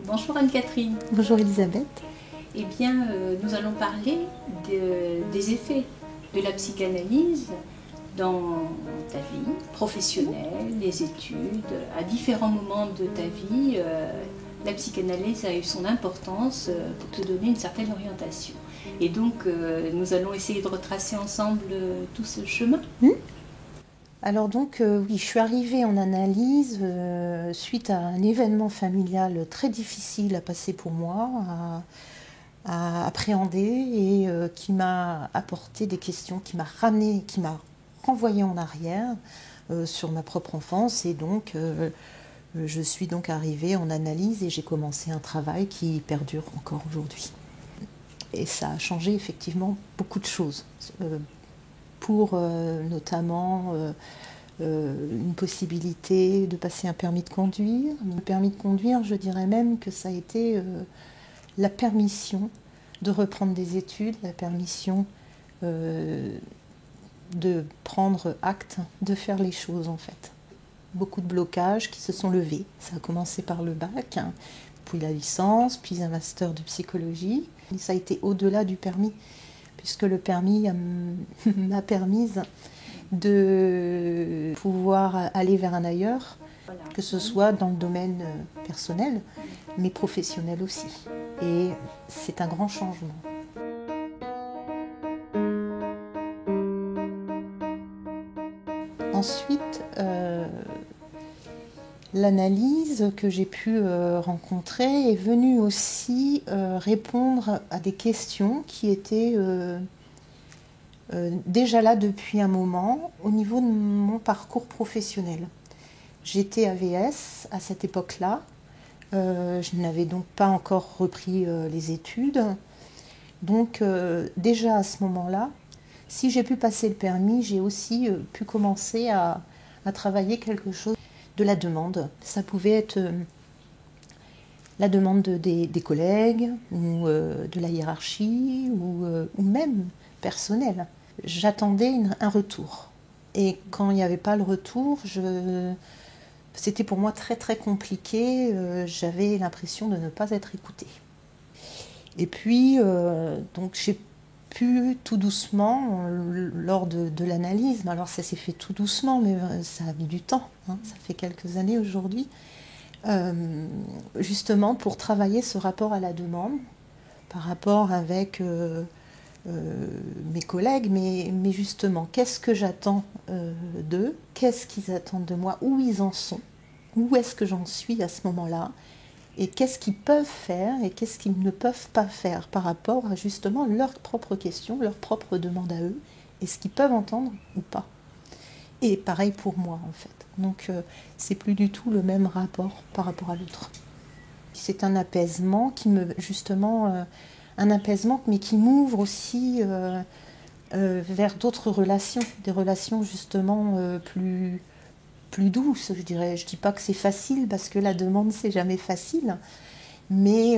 Bonjour Anne-Catherine. Bonjour Elisabeth. Eh bien, nous allons parler des effets de la psychanalyse dans ta vie professionnelle, les études. À différents moments de ta vie, la psychanalyse a eu son importance pour te donner une certaine orientation. Et donc, nous allons essayer de retracer ensemble tout ce chemin. Alors donc, oui, je suis arrivée en analyse suite à un événement familial très difficile à passer pour moi, à appréhender et qui m'a apporté des questions, qui m'a ramené, qui m'a renvoyée en arrière sur ma propre enfance. Et donc, je suis donc arrivée en analyse et j'ai commencé un travail qui perdure encore aujourd'hui. Et ça a changé effectivement beaucoup de choses. Pour notamment une possibilité de passer un permis de conduire. Le permis de conduire, je dirais même que ça a été la permission de reprendre des études, la permission de prendre acte, de faire les choses en fait. Beaucoup de blocages qui se sont levés. Ça a commencé par le bac, puis la licence, puis un master de psychologie. Et ça a été au-delà du permis, puisque le permis m'a permise de pouvoir aller vers un ailleurs, que ce soit dans le domaine personnel, mais professionnel aussi. Et c'est un grand changement. Ensuite, l'analyse que j'ai pu rencontrer est venue aussi répondre à des questions qui étaient déjà là depuis un moment au niveau de mon parcours professionnel. J'étais AVS à cette époque-là. Je n'avais donc pas encore repris les études. Donc déjà à ce moment-là, si j'ai pu passer le permis, j'ai aussi pu commencer à travailler quelque chose de la demande. Ça pouvait être la demande des collègues ou de la hiérarchie ou même personnelle. J'attendais un retour. Et quand il n'y avait pas le retour, c'était pour moi très très compliqué. J'avais l'impression de ne pas être écoutée. Et puis, donc j'ai pu tout doucement, lors de l'analyse, alors ça s'est fait tout doucement, mais ça a mis du temps, hein, ça fait quelques années aujourd'hui, justement pour travailler ce rapport à la demande, par rapport avec mes collègues, mais justement, qu'est-ce que j'attends d'eux, qu'est-ce qu'ils attendent de moi, où ils en sont, où est-ce que j'en suis à ce moment-là, et qu'est-ce qu'ils peuvent faire et qu'est-ce qu'ils ne peuvent pas faire par rapport à justement leurs propres questions, leurs propres demandes à eux, et ce qu'ils peuvent entendre ou pas. Et pareil pour moi en fait. Donc c'est plus du tout le même rapport par rapport à l'autre. C'est un apaisement qui me, justement, un apaisement mais qui m'ouvre aussi vers d'autres relations, des relations justement plus douce, je dirais. Je ne dis pas que c'est facile, parce que la demande, c'est jamais facile, mais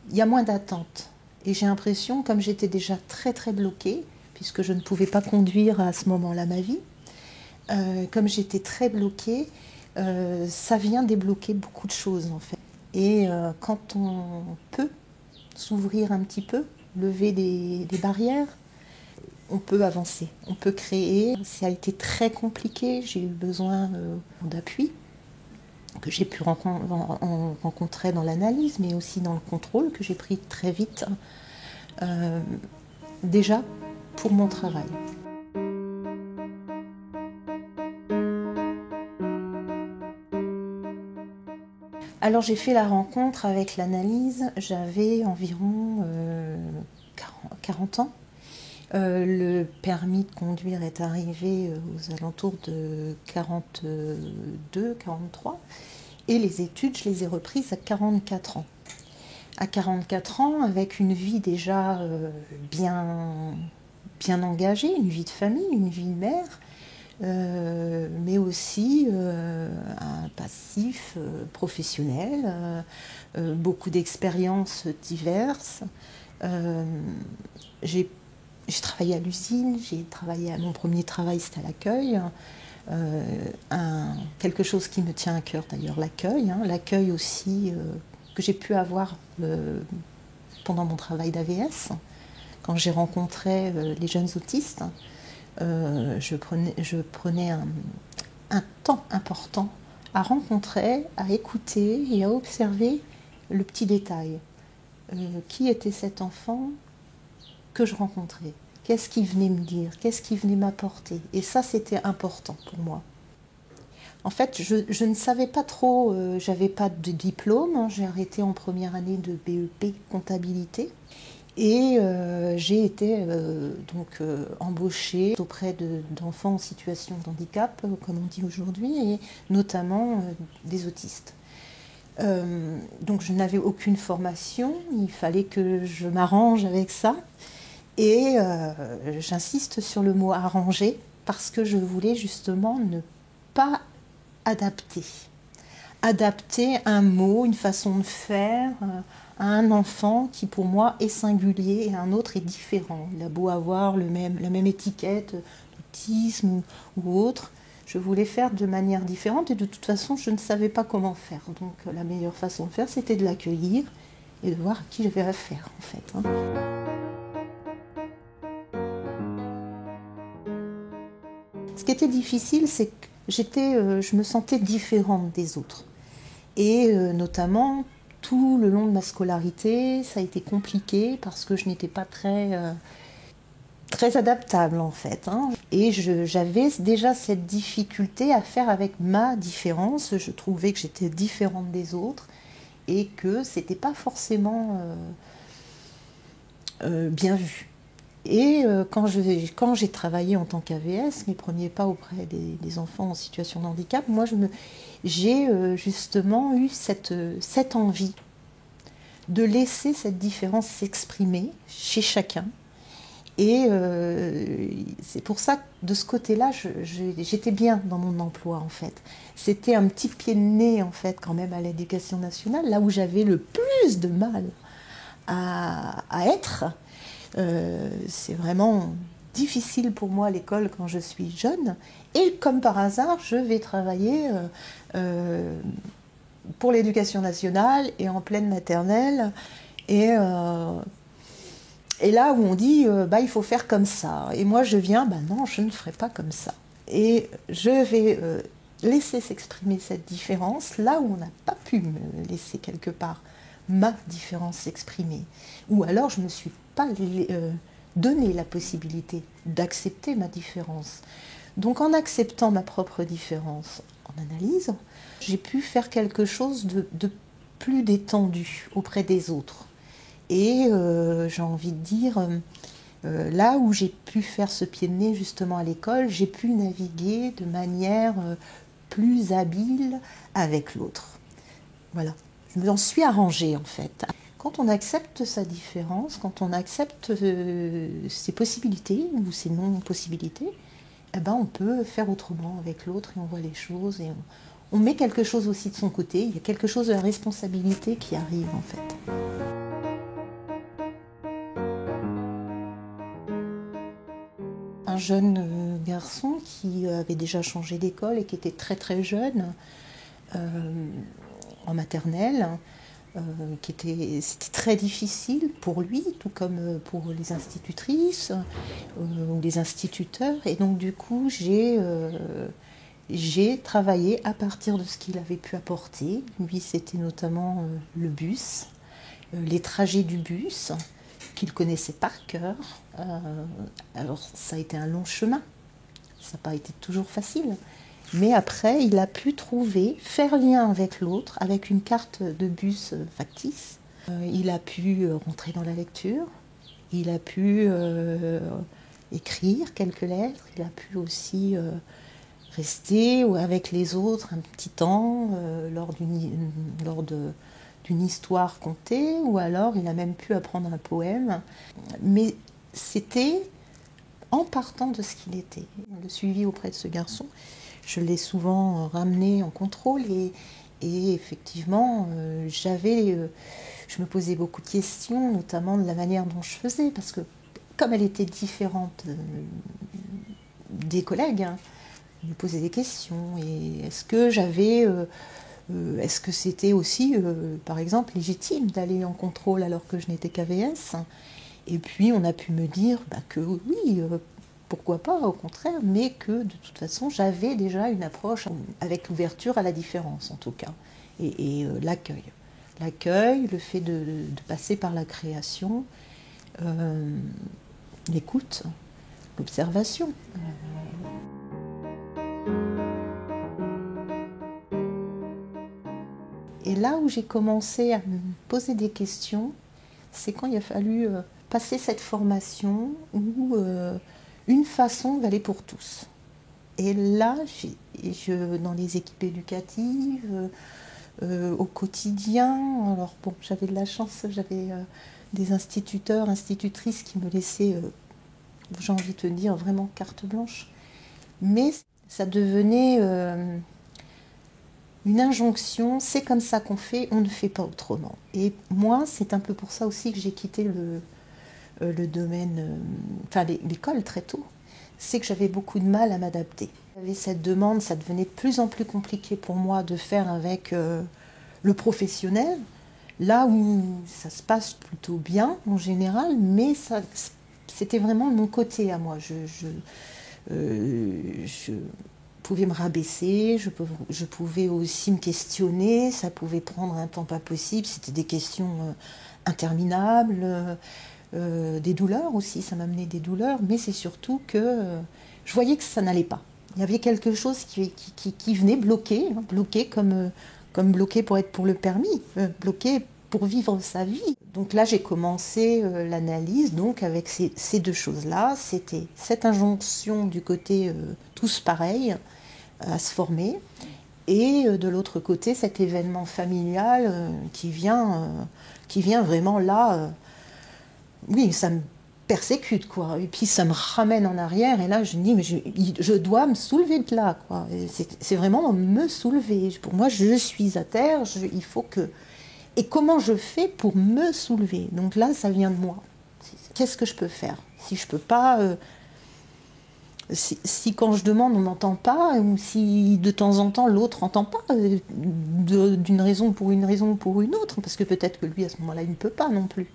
il y a moins d'attente. Et j'ai l'impression, comme j'étais déjà très très bloquée, puisque je ne pouvais pas conduire à ce moment-là ma vie, comme j'étais très bloquée, ça vient débloquer beaucoup de choses en fait. Et quand on peut s'ouvrir un petit peu, lever des barrières, on peut avancer, on peut créer. Ça a été très compliqué, j'ai eu besoin d'appui que j'ai pu rencontrer dans l'analyse, mais aussi dans le contrôle que j'ai pris très vite, déjà pour mon travail. Alors j'ai fait la rencontre avec l'analyse, j'avais environ 40 ans. Le permis de conduire est arrivé aux alentours de 42, 43. Et les études, je les ai reprises à 44 ans. À 44 ans, avec une vie déjà bien engagée, une vie de famille, une vie de mère, mais aussi un passif professionnel, beaucoup d'expériences diverses. J'ai travaillé à l'usine, mon premier travail c'était à l'accueil, quelque chose qui me tient à cœur d'ailleurs, l'accueil aussi que j'ai pu avoir pendant mon travail d'AVS, quand j'ai rencontré les jeunes autistes, je prenais un temps important à rencontrer, à écouter et à observer le petit détail. Qui était cet enfant que je rencontrais? Qu'est-ce qu'il venait me dire? Qu'est-ce qu'il venait m'apporter? Et ça, c'était important pour moi. En fait, je ne savais pas trop, j'avais pas de diplôme, hein, j'ai arrêté en première année de BEP comptabilité et j'ai été embauchée auprès d'enfants en situation de handicap, comme on dit aujourd'hui, et notamment des autistes. Donc je n'avais aucune formation, il fallait que je m'arrange avec ça et j'insiste sur le mot arranger parce que je voulais justement ne pas adapter un mot, une façon de faire à un enfant qui pour moi est singulier et un autre est différent. Il a beau avoir la même étiquette d'autisme ou autre, je voulais faire de manière différente et de toute façon je ne savais pas comment faire. Donc la meilleure façon de faire c'était de l'accueillir et de voir à qui j'avais affaire en fait. Hein. Ce qui était difficile, c'est que je me sentais différente des autres. Et notamment, tout le long de ma scolarité, ça a été compliqué parce que je n'étais pas très adaptable en fait. Hein. Et j'avais déjà cette difficulté à faire avec ma différence. Je trouvais que j'étais différente des autres et que c'était pas forcément bien vu. Et quand j'ai travaillé en tant qu'AVS, mes premiers pas auprès des enfants en situation de handicap, moi j'ai justement eu cette envie de laisser cette différence s'exprimer chez chacun. Et c'est pour ça que de ce côté-là, j'étais bien dans mon emploi en fait. C'était un petit pied de nez en fait quand même à l'Éducation nationale, là où j'avais le plus de mal à être. C'est vraiment difficile pour moi à l'école quand je suis jeune. Et comme par hasard, je vais travailler pour l'Éducation nationale et en pleine maternelle. Et là où on dit, il faut faire comme ça. Et moi je viens, non, je ne ferai pas comme ça. Et je vais laisser s'exprimer cette différence là où on n'a pas pu me laisser quelque part ma différence s'exprimer. Ou alors je ne me suis pas donné la possibilité d'accepter ma différence. Donc en acceptant ma propre différence en analyse, j'ai pu faire quelque chose de plus détendu auprès des autres. Et j'ai envie de dire, là où j'ai pu faire ce pied de nez justement à l'école, j'ai pu naviguer de manière plus habile avec l'autre. Voilà. Je m'en suis arrangée en fait. Quand on accepte sa différence, quand on accepte ses possibilités ou ses non-possibilités, on peut faire autrement avec l'autre et on voit les choses et on met quelque chose aussi de son côté. Il y a quelque chose de la responsabilité qui arrive en fait. Un jeune garçon qui avait déjà changé d'école et qui était très très jeune, en maternelle, c'était très difficile pour lui, tout comme pour les institutrices ou les instituteurs. Et donc du coup, j'ai travaillé à partir de ce qu'il avait pu apporter. Lui, c'était notamment le bus, les trajets du bus, qu'il connaissait par cœur. Alors ça a été un long chemin, ça n'a pas été toujours facile. Mais après, il a pu faire lien avec l'autre, avec une carte de bus factice. Il a pu rentrer dans la lecture, il a pu écrire quelques lettres, il a pu aussi rester avec les autres un petit temps lors d'une histoire contée, ou alors il a même pu apprendre un poème. Mais c'était en partant de ce qu'il était. Le suivi auprès de ce garçon, je l'ai souvent ramené en contrôle et effectivement, je me posais beaucoup de questions, notamment de la manière dont je faisais, parce que comme elle était différente des collègues, je me posais des questions. Et est-ce que j'avais Est-ce que c'était aussi, par exemple, légitime d'aller en contrôle alors que je n'étais qu'AVS? Et puis on a pu me dire que oui, pourquoi pas, au contraire, mais que de toute façon j'avais déjà une approche avec l'ouverture à la différence en tout cas, et l'accueil. L'accueil, le fait de passer par la création, l'écoute, l'observation. Et là où j'ai commencé à me poser des questions, c'est quand il a fallu passer cette formation où une façon valait pour tous. Et là, dans les équipes éducatives, au quotidien, alors bon, j'avais de la chance, j'avais des instituteurs, institutrices qui me laissaient, j'ai envie de te dire, vraiment carte blanche. Mais ça devenait une injonction, c'est comme ça qu'on fait, on ne fait pas autrement. Et moi, c'est un peu pour ça aussi que j'ai quitté le domaine, l'école très tôt. C'est que j'avais beaucoup de mal à m'adapter. J'avais cette demande, ça devenait de plus en plus compliqué pour moi de faire avec le professionnel, là où ça se passe plutôt bien en général, mais c'était vraiment de mon côté à moi. Je pouvais me rabaisser, je pouvais aussi me questionner, ça pouvait prendre un temps pas possible, c'était des questions interminables, des douleurs aussi, ça m'amenait des douleurs, mais c'est surtout que je voyais que ça n'allait pas. Il y avait quelque chose qui venait bloquer, comme bloquer pour être pour le permis, bloquer pour vivre sa vie. Donc là, j'ai commencé l'analyse donc avec ces deux choses-là. C'était cette injonction du côté tous pareils à se former, et de l'autre côté, cet événement familial qui vient vraiment là. Oui, ça me persécute, quoi. Et puis ça me ramène en arrière, et là je me dis, mais je dois me soulever de là, quoi. C'est vraiment me soulever. Pour moi, je suis à terre, il faut que... Et comment je fais pour me soulever? Donc là, ça vient de moi. Qu'est-ce que je peux faire? Si je peux pas... Si quand je demande, on n'entend pas, ou si de temps en temps l'autre n'entend pas, d'une raison pour une raison ou pour une autre, parce que peut-être que lui, à ce moment-là, il ne peut pas non plus.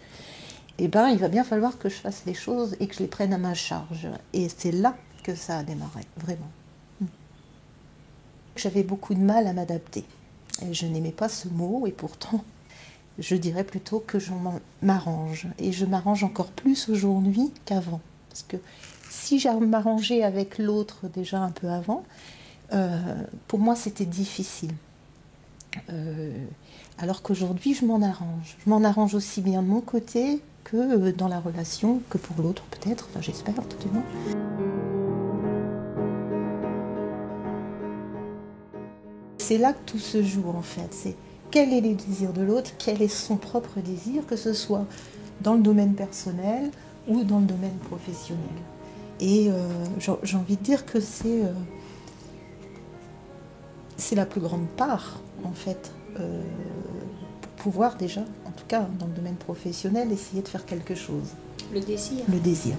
Eh bien, il va bien falloir que je fasse les choses et que je les prenne à ma charge. Et c'est là que ça a démarré, vraiment. J'avais beaucoup de mal à m'adapter. Et je n'aimais pas ce mot, et pourtant, je dirais plutôt que je m'arrange. Et je m'arrange encore plus aujourd'hui qu'avant. Parce que si j'ai m'arrangé avec l'autre déjà un peu avant, pour moi, c'était difficile. Alors qu'aujourd'hui, je m'en arrange. Je m'en arrange aussi bien de mon côté que dans la relation, que pour l'autre peut-être, enfin j'espère tout du moins. C'est là que tout se joue en fait, c'est quel est le désir de l'autre, quel est son propre désir, que ce soit dans le domaine personnel ou dans le domaine professionnel. Et j'ai envie de dire que c'est la plus grande part en fait, pour pouvoir déjà, en tout cas dans le domaine professionnel, essayer de faire quelque chose. Le désir. Le désir.